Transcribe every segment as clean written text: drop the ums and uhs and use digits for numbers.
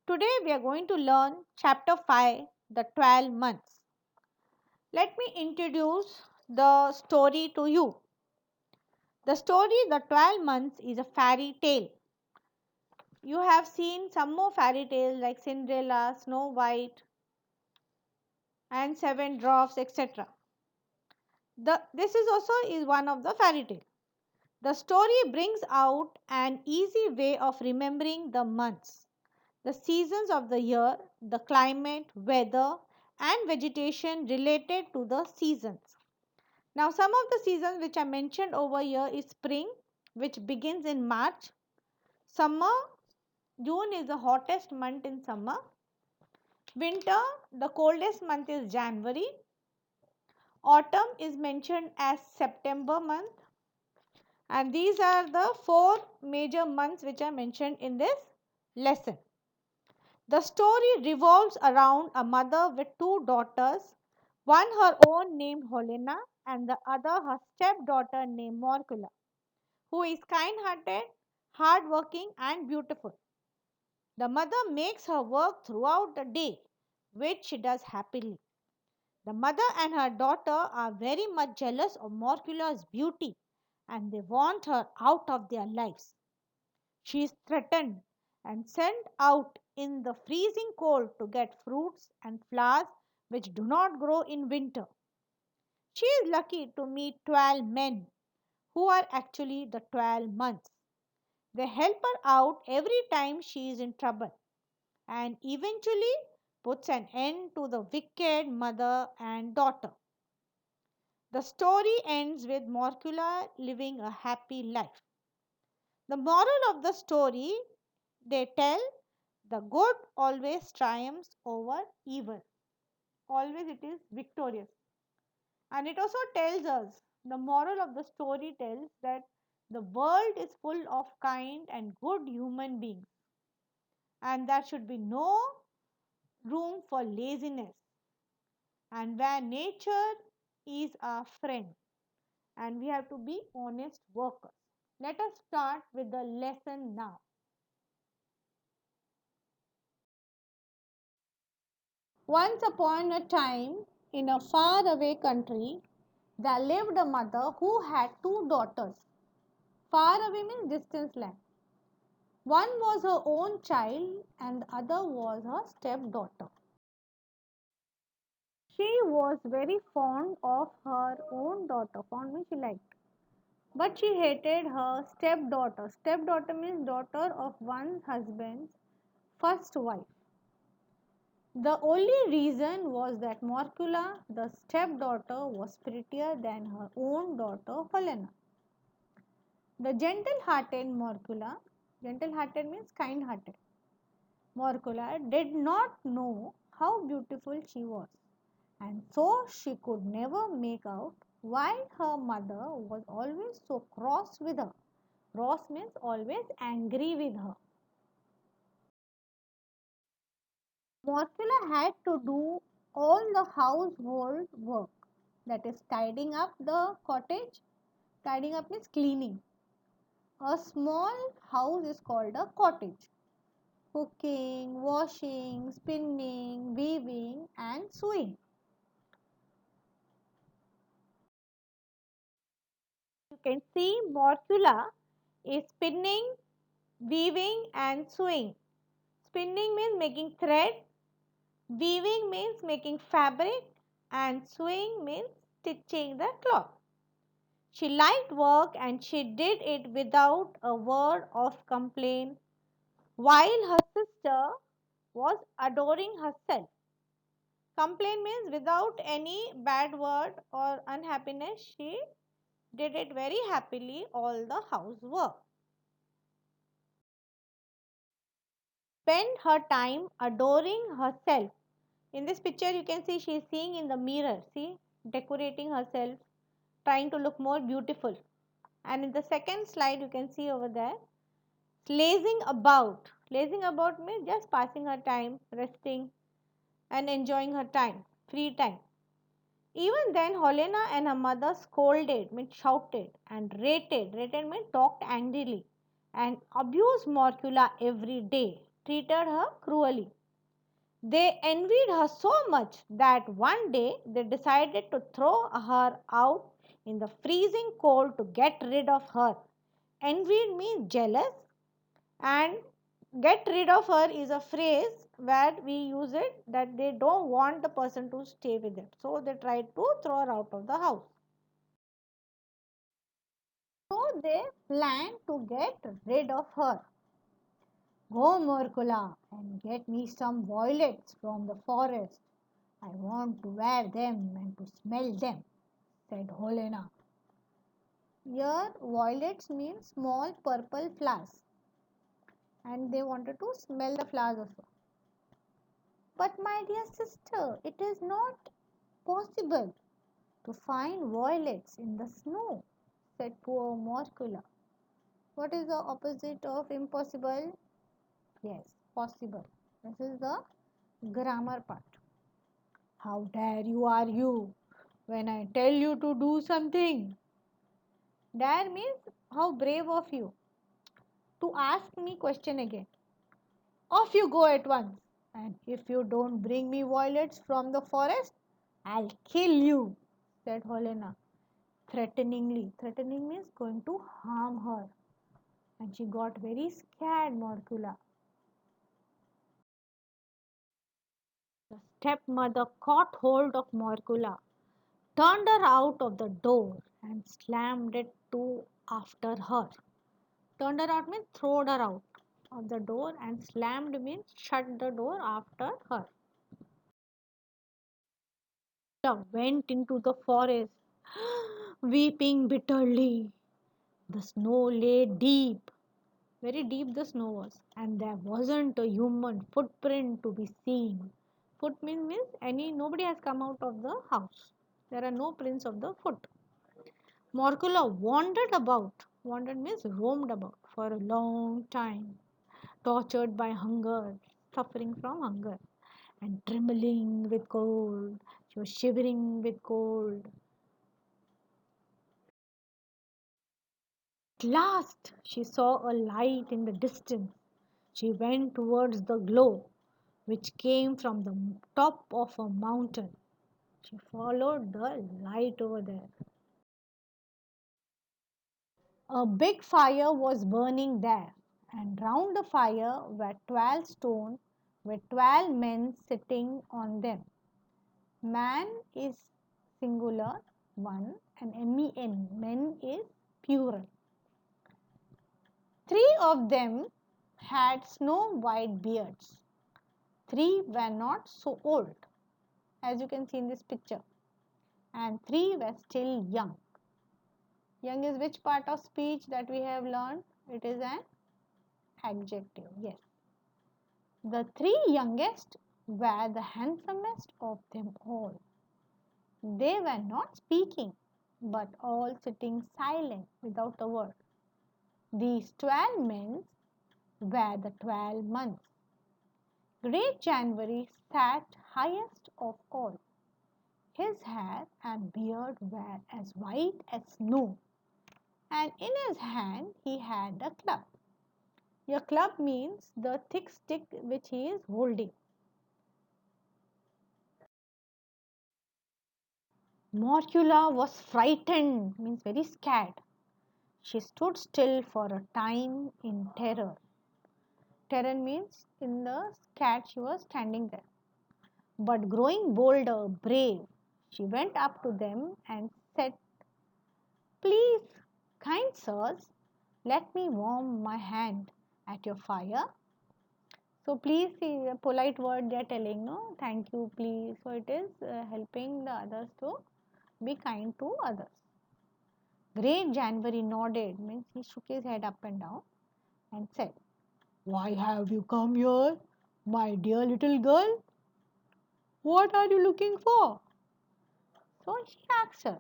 Today we are going to learn chapter 5, the 12 months. Let me introduce the story to you. The story, the 12 months, is a fairy tale. You have seen some more fairy tales like Cinderella, Snow White, and Seven Dwarfs, etc. This is also is one of the fairy tale. The story brings out an easy way of remembering the months, the seasons of the year, the climate, weather, and vegetation related to the seasons. Now, some of the seasons which are mentioned over here is spring, which begins in March, summer, June is the hottest month in summer, winter, the coldest month is January, autumn is mentioned as September month, and these are the four major months which are mentioned in this lesson. The story revolves around a mother with two daughters, one her own named Helena and the other her stepdaughter named Morcula, who is kind hearted, hardworking, and beautiful. The mother makes her work throughout the day, which she does happily. The mother and her daughter are very much jealous of Morcula's beauty and they want her out of their lives. She is threatened and sent out in the freezing cold to get fruits and flowers which do not grow in winter. She is lucky to meet 12 men who are actually the 12 months. They help her out every time she is in trouble and eventually puts an end to the wicked mother and daughter. The story ends with Morcula living a happy life. The moral of the story, they tell, the good always triumphs over evil. Always it is victorious. And it also tells us, the moral of the story tells that the world is full of kind and good human beings. And there should be no room for laziness. And where nature is our friend. And we have to be honest workers. Let us start with the lesson now. Once upon a time, in a faraway country, there lived a mother who had two daughters. Far away means distance land. One was her own child and the other was her stepdaughter. She was very fond of her own daughter, fond means she liked. But she hated her stepdaughter. Stepdaughter means daughter of one husband's first wife. The only reason was that Morcula, the stepdaughter, was prettier than her own daughter Helena. The gentle-hearted Morcula, gentle-hearted means kind-hearted, Morcula did not know how beautiful she was, and so she could never make out why her mother was always so cross with her. Cross means always angry with her. Morcula had to do all the household work, that is tidying up the cottage. Tidying up means cleaning. A small house is called a cottage. Cooking, washing, spinning, weaving, and sewing. You can see Morcula is spinning, weaving, and sewing. Spinning means making thread, weaving means making fabric, and sewing means stitching the cloth. She liked work and she did it without a word of complaint, while her sister was adoring herself. Complaint means without any bad word or unhappiness, she did it very happily, all the housework. Spent her time adoring herself. In this picture, you can see she is seeing in the mirror, see, decorating herself, trying to look more beautiful. And in the second slide, you can see over there, lazing about. Lazing about means just passing her time, resting, and enjoying her time, free time. Even then, Helena and her mother scolded, means shouted, and rated. Rated means talked angrily, and abused Morcula every day. treated her cruelly. They envied her so much that one day they decided to throw her out in the freezing cold to get rid of her. Envied means jealous, and get rid of her is a phrase where we use it that they don't want the person to stay with it. So they tried to throw her out of the house. So they planned to get rid of her. Go, Murkula, and get me some violets from the forest. I want to wear them and to smell them, said Helena. Here, violets mean small purple flowers, and they wanted to smell the flowers also. But, my dear sister, it is not possible to find violets in the snow, said poor Morcula. What is the opposite of impossible? Yes, possible. This is the grammar part. How dare you argue when I tell you to do something? Dare means how brave of you to ask me question again. Off you go at once. And if you don't bring me violets from the forest, I'll kill you, said Helena threateningly. Threatening means going to harm her. And she got very scared, Morcula. The stepmother caught hold of Morcula, turned her out of the door, and slammed it to after her. Turned her out means throwed her out of the door, and slammed means shut the door after her. Went into the forest, weeping bitterly. The snow lay deep, very deep the snow was, and there wasn't a human footprint to be seen. Means any nobody has come out of the house. There are no prints of the foot. Morcula wandered about. Wandered means roamed about for a long time, tortured by hunger, suffering from hunger, and trembling with cold. She was shivering with cold. At last, she saw a light in the distance. She went towards the glow, which came from the top of a mountain. She followed the light over there. A big fire was burning there, and round the fire were 12 stones with 12 men sitting on them. Man is singular, one, and men, men is plural. Three of them had snow white beards. Three were not so old, as you can see in this picture, and three were still young. Young is which part of speech that we have learned? It is an adjective, yes. The three youngest were the handsomest of them all. They were not speaking, but all sitting silent without a word. These 12 men were the 12 months. Great January sat highest of all. His hair and beard were as white as snow, and in his hand he had a club. A club means the thick stick which he is holding. Morcula was frightened, means very scared. She stood still for a time in terror. Terror means in the scared she was standing there. But growing bolder, brave, she went up to them and said, please, kind sirs, let me warm my hand at your fire. So please see a polite word they are telling, no, thank you, please. So it is helping the others to be kind to others. Great January nodded, means he shook his head up and down and said, why have you come here, my dear little girl? What are you looking for? So she asked her.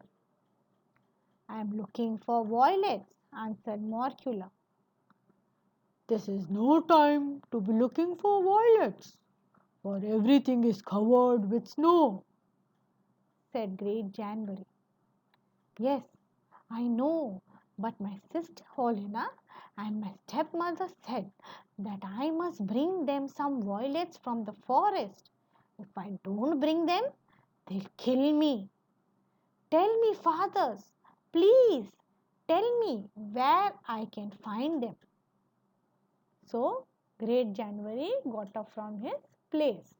I am looking for violets, answered Morcula. This is no time to be looking for violets, for everything is covered with snow, said Great January. Yes, I know, but my sister Helena And my stepmother said that I must bring them some violets from the forest. If I don't bring them, they'll kill me. Tell me, fathers, please tell me where I can find them. So, Great January got up from his place.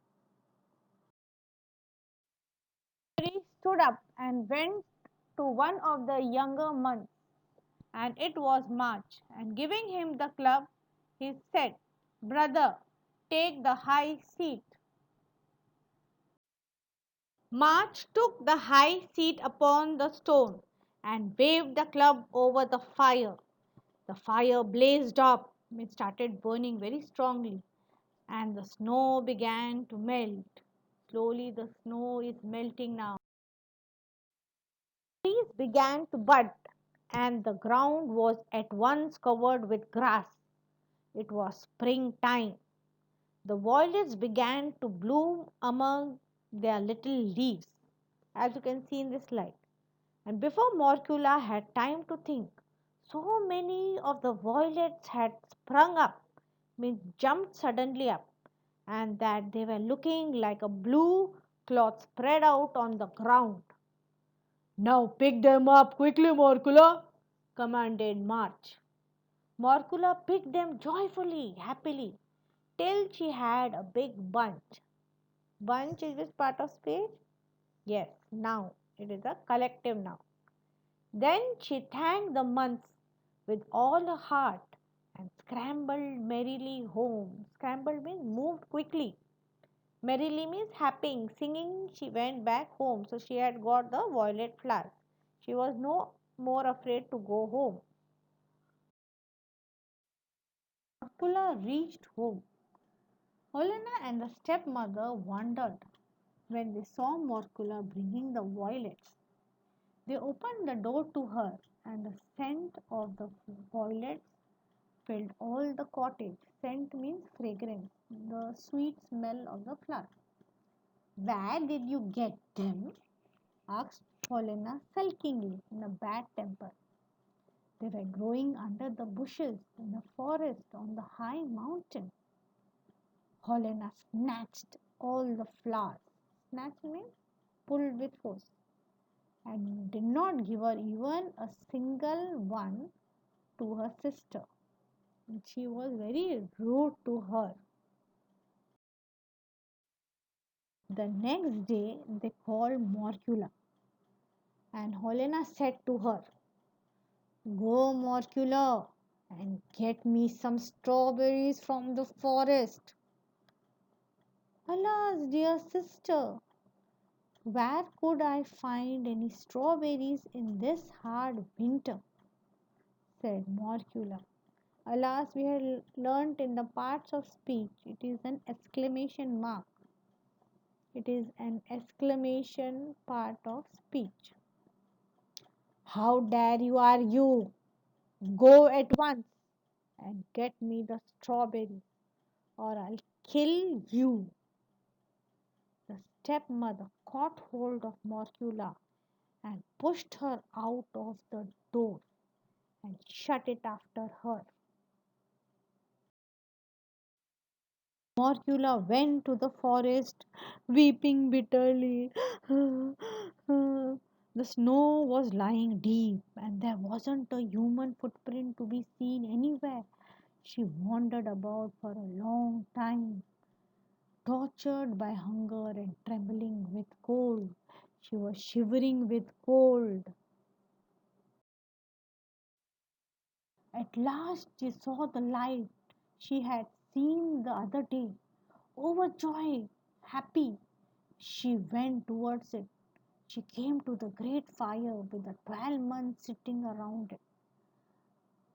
He stood up and went to one of the younger months, and it was March. And giving him the club, he said, "Brother, take the high seat." March took the high seat upon the stone and waved the club over the fire. The fire blazed up, it started burning very strongly, and the snow began to melt. Slowly, the snow is melting now. Trees began to bud, and the ground was at once covered with grass. It was springtime. The violets began to bloom among their little leaves, as you can see in this slide. And before Morcula had time to think, so many of the violets had sprung up, means jumped suddenly up, and that they were looking like a blue cloth spread out on the ground. "Now pick them up quickly, Morcula," commanded March. Morcula picked them joyfully, happily, till she had a big bunch. Bunch is this part of speech? Yes, now it is a collective noun. Then she thanked the months with all her heart and scrambled merrily home. Scrambled means moved quickly. Merrily means happy, singing. She went back home. So she had got the violet flowers. She was no more afraid to go home. Akula reached home. Helena and the stepmother wondered when they saw Morcula bringing the violets. They opened the door to her, and the scent of the violets filled all the cottage. Scent means fragrance, the sweet smell of the flower. "Where did you get them?" asked Helena sulkingly in a bad temper. "They were growing under the bushes in the forest on the high mountain." Helena snatched all the flowers. Snatch means pulled with force, and did not give her even a single one to her sister. And she was very rude to her. The next day they called Morcula, and Helena said to her, "Go, Morcula, and get me some strawberries from the forest." "Alas, dear sister, where could I find any strawberries in this hard winter?" said Morcula. Alas, we had learnt in the parts of speech, it is an exclamation mark. It is an exclamation part of speech. "How dare you argue? Go at once and get me the strawberry, or I'll kill you." The stepmother caught hold of Morcula and pushed her out of the door and shut it after her. Morcula went to the forest, weeping bitterly. The snow was lying deep, and there wasn't a human footprint to be seen anywhere. She wandered about for a long time, tortured by hunger and trembling with cold. She was shivering with cold. At last she saw the light she had seen the other day. Overjoyed, happy, she went towards it. She came to the great fire with the 12 months sitting around it.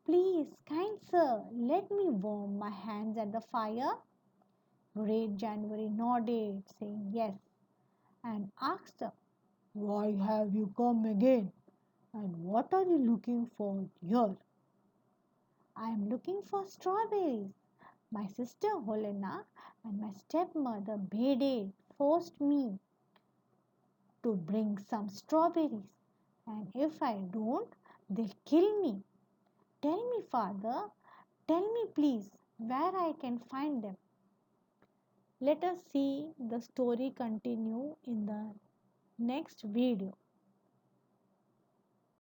"Please, kind sir, let me warm my hands at the fire." Great January nodded, saying yes, and asked her, "Why have you come again? And what are you looking for here?" "I am looking for strawberries. My sister Helena and my stepmother Bede forced me to bring some strawberries, and if I don't, they'll kill me. Tell me, father, Tell me, please, where I can find them. Let us see the story continue in the next video.